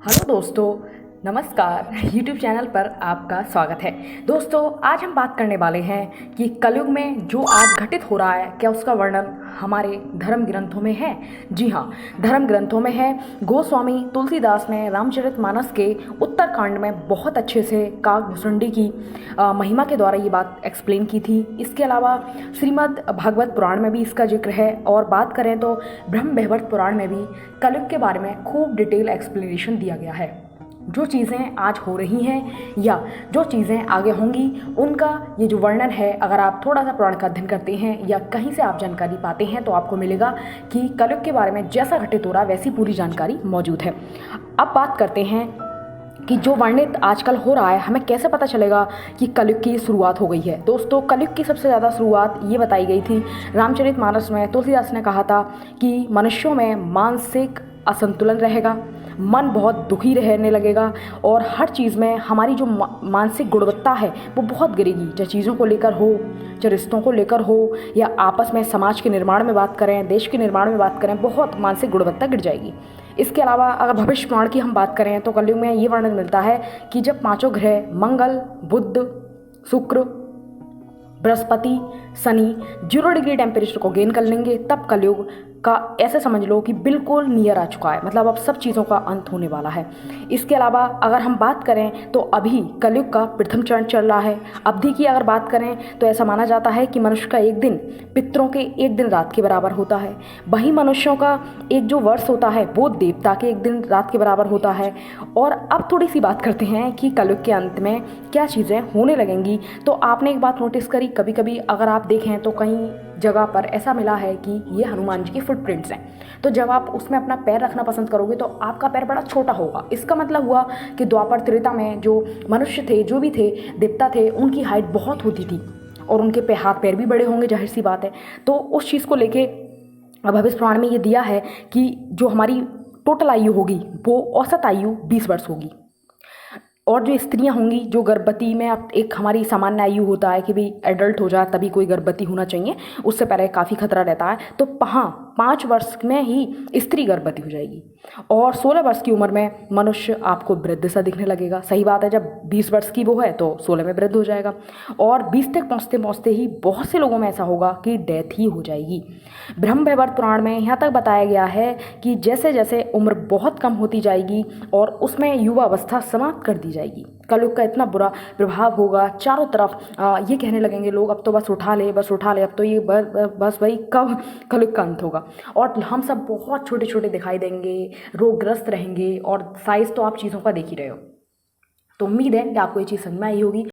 Hello दोस्तों, नमस्कार। YouTube channel पर आपका स्वागत है। दोस्तों, आज हम बात करने वाले हैं कि कलयुग में जो आज घटित हो रहा है, क्या उसका वर्णन हमारे धर्म ग्रंथों में है। जी हाँ, धर्म ग्रंथों में है। गोस्वामी तुलसीदास ने रामचरितमानस के उत्तरकांड में बहुत अच्छे से काकभूषुंडी की महिमा के द्वारा ये बात एक्सप्लेन की थी। इसके अलावा श्रीमद् भागवत पुराण में भी इसका जिक्र है, और बात करें तो ब्रह्म वैवर्त पुराण में भी कलयुग के बारे में खूब डिटेल एक्सप्लेनेशन दिया गया है। जो चीज़ें आज हो रही हैं या जो चीज़ें आगे होंगी, उनका ये जो वर्णन है, अगर आप थोड़ा सा पुराण का अध्ययन करते हैं या कहीं से आप जानकारी पाते हैं तो आपको मिलेगा कि कलयुग के बारे में जैसा घटित हो रहा है वैसी पूरी जानकारी मौजूद है। अब बात करते हैं कि जो वर्णित आजकल हो रहा है, हमें कैसे पता चलेगा कि कलयुग की शुरुआत हो गई है। दोस्तों, कलयुग की सबसे ज़्यादा शुरुआत ये बताई गई थी रामचरितमानस में। तुलसीदास ने कहा था कि मनुष्यों में मानसिक असंतुलन रहेगा, मन बहुत दुखी रहने लगेगा, और हर चीज़ में हमारी जो मानसिक गुणवत्ता है वो बहुत गिरेगी। चाहे चीज़ों को लेकर हो, चाहे रिश्तों को लेकर हो, या आपस में समाज के निर्माण में बात करें, देश के निर्माण में बात करें, बहुत मानसिक गुणवत्ता गिर जाएगी। इसके अलावा अगर भविष्य पुराण की हम बात करें तो कलयुग में ये वर्णन मिलता है कि जब पांचों ग्रह मंगल, बुध, शुक्र, बृहस्पति, शनि 0 डिग्री टेम्परेचर को गेन कर लेंगे, तब कलयुग का ऐसे समझ लो कि बिल्कुल नियर आ चुका है। मतलब अब सब चीज़ों का अंत होने वाला है। इसके अलावा अगर हम बात करें तो अभी कलयुग का प्रथम चरण चल रहा है। अवधि की अगर बात करें तो ऐसा माना जाता है कि मनुष्य का एक दिन पितरों के एक दिन रात के बराबर होता है। वहीं मनुष्यों का एक जो वर्ष होता है वो देवता के एक दिन रात के बराबर होता है। और अब थोड़ी सी बात करते हैं कि कलयुग के अंत में क्या चीज़ें होने लगेंगी। तो आपने एक बात नोटिस करी, कभी कभी अगर आप देखें तो कहीं जगह पर ऐसा मिला है कि ये हनुमान जी की फुटप्रिंट्स हैं। तो जब आप उसमें अपना पैर रखना पसंद करोगे तो आपका पैर बड़ा छोटा होगा। इसका मतलब हुआ कि द्वापर त्रेता में जो मनुष्य थे, जो भी थे, देवता थे, उनकी हाइट बहुत होती थी और उनके हाथ पैर भी बड़े होंगे, जाहिर सी बात है। तो उस चीज़ को लेके भविष्य पुराण में ये दिया है कि जो हमारी टोटल आयु होगी वो औसत आयु 20 वर्ष होगी। और जो स्त्रियां होंगी, जो गर्भवती में अब एक हमारी सामान्य आयु होता है कि भाई एडल्ट हो जाए तभी कोई गर्भवती होना चाहिए, उससे पहले काफ़ी खतरा रहता है। तो 5 वर्ष में ही स्त्री गर्भवती हो जाएगी, और 16 वर्ष की उम्र में मनुष्य आपको वृद्ध सा दिखने लगेगा। सही बात है, जब 20 वर्ष की वो है तो 16 में वृद्ध हो जाएगा, और 20 तक पहुँचते पहुँचते ही बहुत से लोगों में ऐसा होगा कि डेथ ही हो जाएगी। ब्रह्म वैवर्त पुराण में यहाँ तक बताया गया है कि जैसे जैसे उम्र बहुत कम होती जाएगी और उसमें युवा अवस्था समाप्त कर दी जाएगी, कलयुग का इतना बुरा प्रभाव होगा। चारों तरफ ये कहने लगेंगे लोग, अब तो बस उठा ले, बस उठा ले, अब तो ये बस भाई कब कलयुग का अंत होगा। और हम सब बहुत छोटे छोटे दिखाई देंगे, रोगग्रस्त रहेंगे, और साइज तो आप चीज़ों का देख ही रहे हो। तो उम्मीद है कि आपको ये चीज़ समझ में आई होगी।